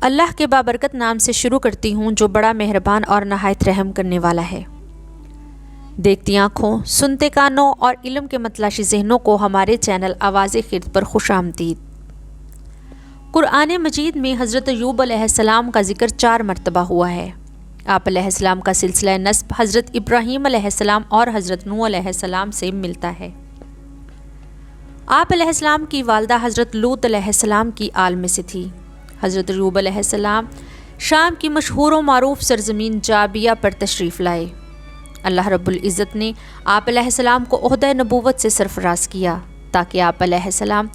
اللہ کے بابرکت نام سے شروع کرتی ہوں جو بڑا مہربان اور نہایت رحم کرنے والا ہے۔ دیکھتی آنکھوں، سنتے کانوں اور علم کے متلاشی ذہنوں کو ہمارے چینل آواز خرد پر خوش آمدید۔ قرآن مجید میں حضرت ایوب علیہ السلام کا ذکر 4 مرتبہ ہوا ہے۔ آپ علیہ السلام کا سلسلہ نسب حضرت ابراہیم علیہ السلام اور حضرت نوح علیہ السلام سے ملتا ہے۔ آپ علیہ السلام کی والدہ حضرت لوط علیہ السلام کی آل میں سے تھی۔ حضرت ایوب علیہ السلام شام کی مشہور و معروف سرزمین جابیہ پر تشریف لائے۔ اللہ رب العزت نے آپ علیہ السلام کو عہدہ نبوت سے سرفراز کیا تاکہ آپ علیہ السلام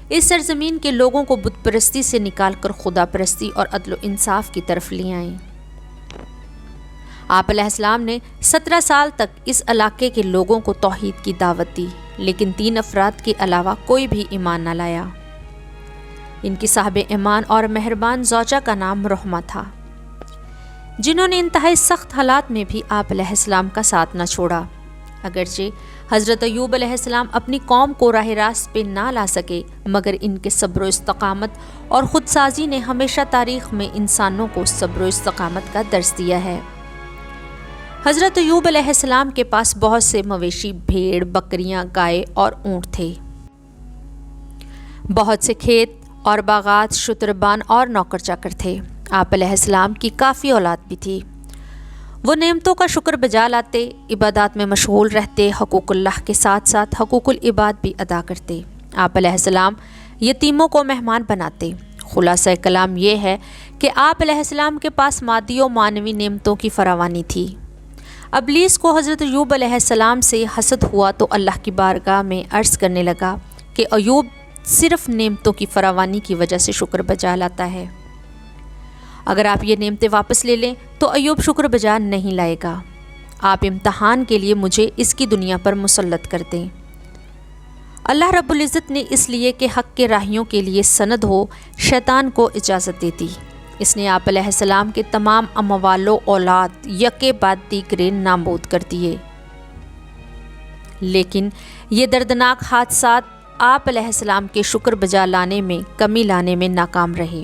اس سرزمین کے لوگوں کو بت پرستی سے نکال کر خدا پرستی اور عدل و انصاف کی طرف لے آئیں۔ آپ علیہ السلام نے 17 سال تک اس علاقے کے لوگوں کو توحید کی دعوت دی، لیکن 3 افراد کے علاوہ کوئی بھی ایمان نہ لایا۔ ان کی صاحب ایمان اور مہربان زوجہ کا نام رحمہ تھا، جنہوں نے انتہائی سخت حالات میں بھی آپ علیہ السلام کا ساتھ نہ چھوڑا۔ اگرچہ حضرت ایوب علیہ السلام اپنی قوم کو راہ راست پہ نہ لا سکے، مگر ان کے صبر و استقامت اور خود سازی نے ہمیشہ تاریخ میں انسانوں کو صبر و استقامت کا درس دیا ہے۔ حضرت ایوب علیہ السلام کے پاس بہت سے مویشی، بھیڑ، بکریاں، گائے اور اونٹ تھے۔ بہت سے کھیت اور باغات، شتربان اور نوکر چاکر تھے۔ آپ علیہ السلام کی کافی اولاد بھی تھی۔ وہ نعمتوں کا شکر بجا لاتے، عبادات میں مشغول رہتے، حقوق اللہ کے ساتھ ساتھ حقوق العباد بھی ادا کرتے۔ آپ علیہ السلام یتیموں کو مہمان بناتے۔ خلاصہ کلام یہ ہے کہ آپ علیہ السلام کے پاس مادی و معنوی نعمتوں کی فراوانی تھی۔ ابلیس کو حضرت ایوب علیہ السلام سے حسد ہوا تو اللہ کی بارگاہ میں عرض کرنے لگا کہ ایوب صرف نعمتوں کی فراوانی کی وجہ سے شکر بجا لاتا ہے۔ اگر آپ یہ نعمتیں واپس لے لیں تو ایوب شکر بجا نہیں لائے گا۔ آپ امتحان کے لیے مجھے اس کی دنیا پر مسلط کر دیں۔ اللہ رب العزت نے اس لیے کہ حق کے راہیوں کے لیے سند ہو، شیطان کو اجازت دے دی۔ اس نے آپ علیہ السلام کے تمام اموال و اولاد یکے بعد دیگرے نابود کر دیے، لیکن یہ دردناک حادثات آپ علیہ السلام کے شکر بجا لانے میں کمی لانے میں ناکام رہے۔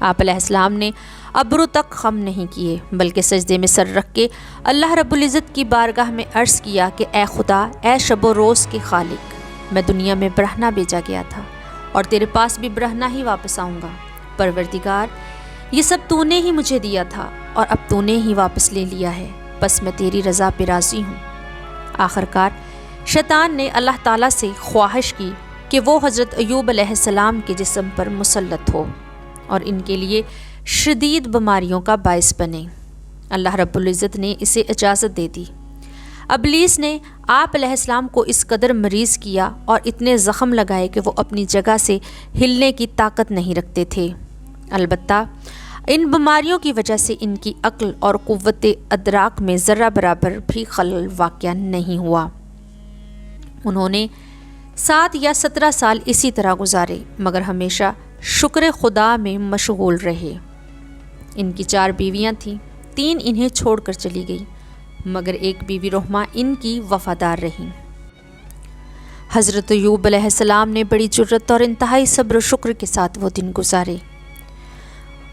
آپ علیہ السلام نے ابرو تک خم نہیں کیے، بلکہ سجدے میں سر رکھ کے اللہ رب العزت کی بارگاہ میں عرض کیا کہ اے خدا، اے شب و روز کے خالق، میں دنیا میں برہنہ بھیجا گیا تھا اور تیرے پاس بھی برہنہ ہی واپس آؤں گا۔ پروردگار، یہ سب تو نے ہی مجھے دیا تھا اور اب تو نے ہی واپس لے لیا ہے، بس میں تیری رضا پہ راضی ہوں۔ آخرکار شیطان نے اللہ تعالیٰ سے خواہش کی کہ وہ حضرت ایوب علیہ السلام کے جسم پر مسلط ہو اور ان کے لیے شدید بیماریوں کا باعث بنے۔ اللہ رب العزت نے اسے اجازت دے دی۔ ابلیس نے آپ علیہ السلام کو اس قدر مریض کیا اور اتنے زخم لگائے کہ وہ اپنی جگہ سے ہلنے کی طاقت نہیں رکھتے تھے۔ البتہ ان بیماریوں کی وجہ سے ان کی عقل اور قوت ادراک میں ذرہ برابر بھی خلل واقع نہیں ہوا۔ انہوں نے 7 یا 17 سال اسی طرح گزارے، مگر ہمیشہ شکر خدا میں مشغول رہے۔ ان کی 4 بیویاں تھیں، 3 انہیں چھوڑ کر چلی گئی، مگر ایک بیوی رحمہ ان کی وفادار رہیں۔ حضرت ایوب علیہ السلام نے بڑی جرت اور انتہائی صبر و شکر کے ساتھ وہ دن گزارے۔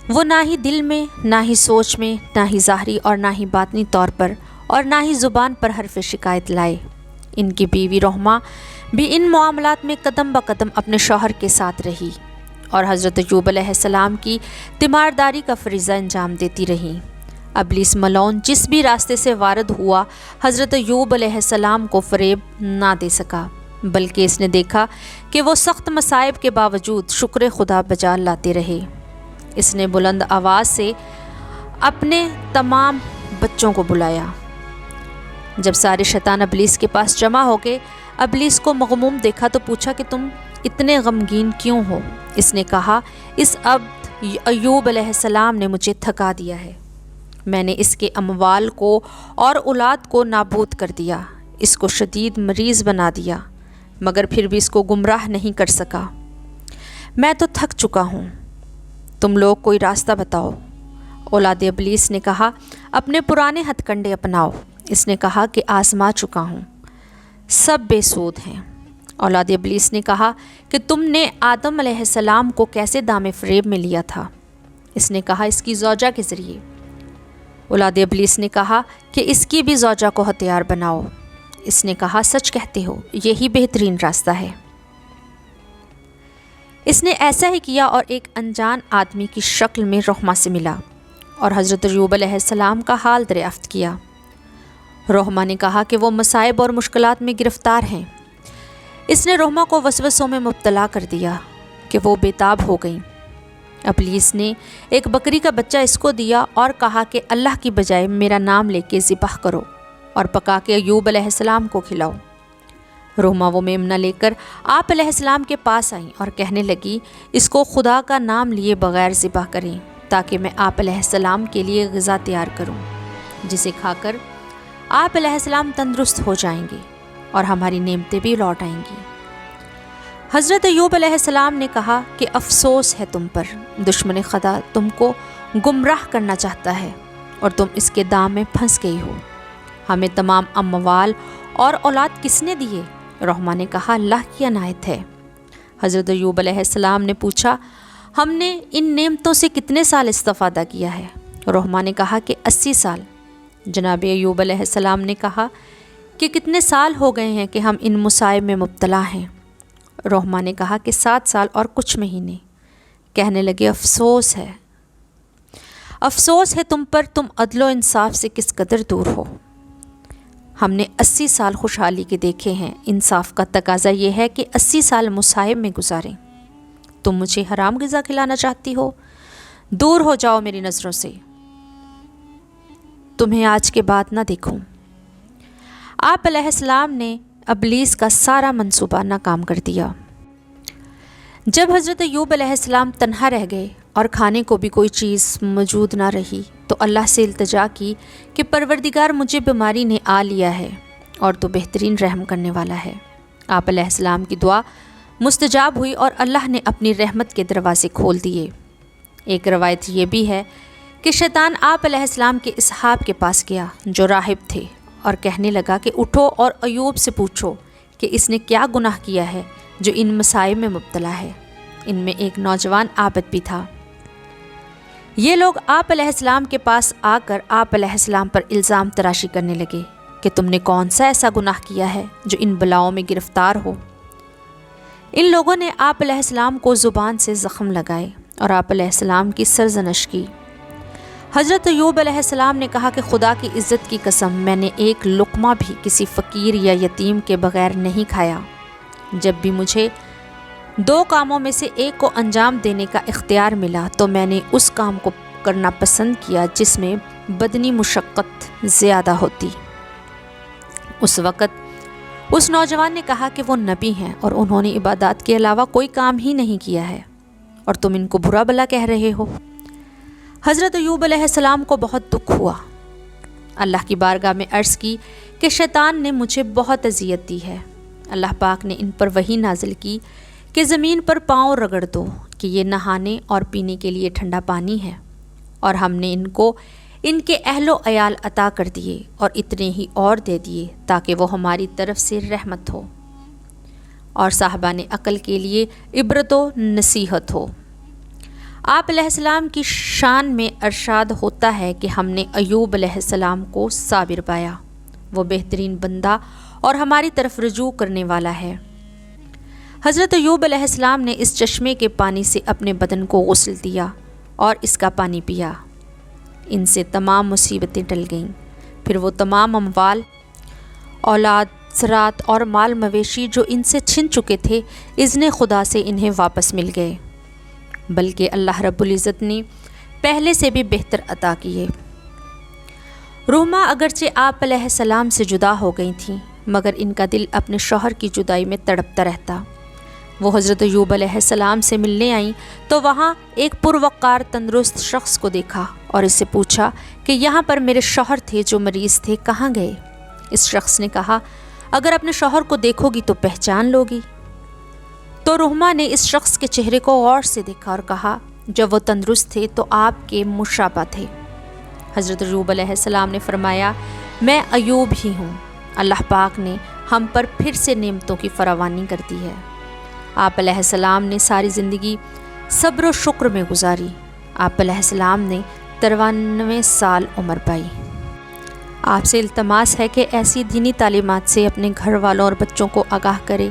وہ نہ ہی دل میں، نہ ہی سوچ میں، نہ ہی ظاہری اور نہ ہی باطنی طور پر اور نہ ہی زبان پر حرف شکایت لائے۔ ان کی بیوی رحمہ بھی ان معاملات میں قدم بقدم اپنے شوہر کے ساتھ رہی اور حضرت ایوب علیہ السلام کی تیمارداری کا فریضہ انجام دیتی رہی۔ ابلیس ملعون جس بھی راستے سے وارد ہوا، حضرت ایوب علیہ السلام کو فریب نہ دے سکا، بلکہ اس نے دیکھا کہ وہ سخت مصائب کے باوجود شکر خدا بجا لاتے رہے۔ اس نے بلند آواز سے اپنے تمام بچوں کو بلایا۔ جب سارے شیطان ابلیس کے پاس جمع ہو گئے، ابلیس کو مغموم دیکھا تو پوچھا کہ تم اتنے غمگین کیوں ہو؟ اس نے کہا، اس عبد ایوب علیہ السلام نے مجھے تھکا دیا ہے۔ میں نے اس کے اموال کو اور اولاد کو نابود کر دیا، اس کو شدید مریض بنا دیا، مگر پھر بھی اس کو گمراہ نہیں کر سکا۔ میں تو تھک چکا ہوں، تم لوگ کوئی راستہ بتاؤ۔ اولاد ابلیس نے کہا، اپنے پرانے ہتھ کنڈے اپناؤ۔ اس نے کہا کہ آزما چکا ہوں، سب بے سود ہیں۔ اولاد ابلیس نے کہا کہ تم نے آدم علیہ السلام کو کیسے دام فریب میں لیا تھا؟ اس نے کہا اس کی زوجہ کے ذریعے۔ اولاد ابلیس نے کہا کہ اس کی بھی زوجہ کو ہتھیار بناؤ۔ اس نے کہا سچ کہتے ہو، یہی بہترین راستہ ہے۔ اس نے ایسا ہی کیا اور ایک انجان آدمی کی شکل میں رحمہ سے ملا اور حضرت ایوب علیہ السلام کا حال دریافت کیا۔ رحمہ نے کہا کہ وہ مصائب اور مشکلات میں گرفتار ہیں۔ اس نے رحمہ کو وسوسوں میں مبتلا کر دیا کہ وہ بے تاب ہو گئیں۔ ابلیس نے ایک بکری کا بچہ اس کو دیا اور کہا کہ اللہ کی بجائے میرا نام لے کے ذبح کرو اور پکا کے ایوب علیہ السلام کو کھلاؤ۔ رحمہ وہ میمنہ لے کر آپ علیہ السلام کے پاس آئیں اور کہنے لگی اس کو خدا کا نام لیے بغیر ذبح کریں تاکہ میں آپ علیہ السلام کے لیے غذا تیار کروں، جسے کھا کر آپ علیہ السلام تندرست ہو جائیں گے اور ہماری نعمتیں بھی لوٹ آئیں گی۔ حضرت ایوب علیہ السلام نے کہا کہ افسوس ہے تم پر، دشمن خدا تم کو گمراہ کرنا چاہتا ہے اور تم اس کے دام میں پھنس گئی ہو۔ ہمیں تمام اموال اور اولاد کس نے دیے؟ رحمہ نے کہا اللہ کی عنایت ہے۔ حضرت ایوب علیہ السلام نے پوچھا ہم نے ان نعمتوں سے کتنے سال استفادہ کیا ہے؟ رحمہ نے کہا کہ 80 سال۔ جناب ایوب علیہ السلام نے کہا کہ کتنے سال ہو گئے ہیں کہ ہم ان مصائب میں مبتلا ہیں؟ رحمہ نے کہا کہ 7 سال اور کچھ مہینے۔ کہنے لگے افسوس ہے تم پر، تم عدل و انصاف سے کس قدر دور ہو۔ ہم نے 80 سال خوشحالی کے دیکھے ہیں، انصاف کا تقاضا یہ ہے کہ 80 سال مصائب میں گزاریں۔ تم مجھے حرام غذا کھلانا چاہتی ہو؟ دور ہو جاؤ میری نظروں سے، تمہیں آج کے بعد نہ دیکھوں۔ آپ علیہ السلام نے ابلیس کا سارا منصوبہ ناکام کر دیا۔ جب حضرت ایوب علیہ السلام تنہا رہ گئے اور کھانے کو بھی کوئی چیز موجود نہ رہی تو اللہ سے التجا کی کہ پروردگار مجھے بیماری نے آ لیا ہے اور تو بہترین رحم کرنے والا ہے۔ آپ علیہ السلام کی دعا مستجاب ہوئی اور اللہ نے اپنی رحمت کے دروازے کھول دیے۔ ایک روایت یہ بھی ہے کہ شیطان آپ علیہ السلام کے اصحاب کے پاس گیا جو راہب تھے اور کہنے لگا کہ اٹھو اور ایوب سے پوچھو کہ اس نے کیا گناہ کیا ہے جو ان مصائب میں مبتلا ہے۔ ان میں ایک نوجوان عابد بھی تھا۔ یہ لوگ آپ علیہ السلام کے پاس آ کر آپ علیہ السلام پر الزام تراشی کرنے لگے کہ تم نے کون سا ایسا گناہ کیا ہے جو ان بلاؤں میں گرفتار ہو۔ ان لوگوں نے آپ علیہ السلام کو زبان سے زخم لگائے اور آپ علیہ السلام کی سرزنش کی۔ حضرت ایوب علیہ السلام نے کہا کہ خدا کی عزت کی قسم میں نے ایک لقمہ بھی کسی فقیر یا یتیم کے بغیر نہیں کھایا۔ جب بھی مجھے 2 کاموں میں سے ایک کو انجام دینے کا اختیار ملا تو میں نے اس کام کو کرنا پسند کیا جس میں بدنی مشقت زیادہ ہوتی۔ اس وقت اس نوجوان نے کہا کہ وہ نبی ہیں اور انہوں نے عبادات کے علاوہ کوئی کام ہی نہیں کیا ہے اور تم ان کو برا بھلا کہہ رہے ہو۔ حضرت ایوب علیہ السلام کو بہت دکھ ہوا۔ اللہ کی بارگاہ میں عرض کی کہ شیطان نے مجھے بہت اذیت دی ہے۔ اللہ پاک نے ان پر وحی نازل کی کہ زمین پر پاؤں رگڑ دو کہ یہ نہانے اور پینے کے لیے ٹھنڈا پانی ہے، اور ہم نے ان کو ان کے اہل و عیال عطا کر دیے اور اتنے ہی اور دے دیے تاکہ وہ ہماری طرف سے رحمت ہو اور صاحبان عقل کے لیے عبرت و نصیحت ہو۔ آپ علیہ السلام کی شان میں ارشاد ہوتا ہے کہ ہم نے ایوب علیہ السلام کو صابر پایا، وہ بہترین بندہ اور ہماری طرف رجوع کرنے والا ہے۔ حضرت ایوب علیہ السلام نے اس چشمے کے پانی سے اپنے بدن کو غسل دیا اور اس کا پانی پیا۔ ان سے تمام مصیبتیں ٹل گئیں۔ پھر وہ تمام اموال، اولاد، زراعت اور مال مویشی جو ان سے چھن چکے تھے اذن خدا سے انہیں واپس مل گئے، بلکہ اللہ رب العزت نے پہلے سے بھی بہتر عطا کیے۔ رحمہ اگرچہ آپ علیہ السلام سے جدا ہو گئی تھیں مگر ان کا دل اپنے شوہر کی جدائی میں تڑپتا رہتا۔ وہ حضرت ایوب علیہ السلام سے ملنے آئیں تو وہاں ایک پروقار تندرست شخص کو دیکھا اور اس سے پوچھا کہ یہاں پر میرے شوہر تھے جو مریض تھے، کہاں گئے؟ اس شخص نے کہا اگر اپنے شوہر کو دیکھو گی تو پہچان لو گی۔ تو رحمہ نے اس شخص کے چہرے کو غور سے دیکھا اور کہا جب وہ تندرست تھے تو آپ کے مشابہ تھے۔ حضرت ایوب علیہ السلام نے فرمایا میں ایوب ہی ہوں، اللہ پاک نے ہم پر پھر سے نعمتوں کی فراوانی کر دی ہے۔ آپ علیہ السلام نے ساری زندگی صبر و شکر میں گزاری۔ آپ علیہ السلام نے 93 سال عمر پائی۔ آپ سے التماس ہے کہ ایسی دینی تعلیمات سے اپنے گھر والوں اور بچوں کو آگاہ کرے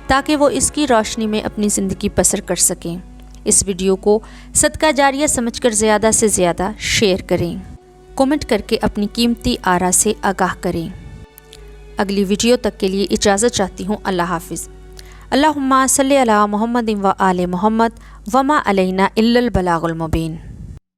تاکہ وہ اس کی روشنی میں اپنی زندگی بسر کر سکیں۔ اس ویڈیو کو صدقہ جاریہ سمجھ کر زیادہ سے زیادہ شیئر کریں، کومنٹ کر کے اپنی قیمتی آراء سے آگاہ کریں۔ اگلی ویڈیو تک کے لیے اجازت چاہتی ہوں۔ اللہ حافظ۔ اللہم صلی علی محمد و آل محمد وما علینا الا البلاغ المبین۔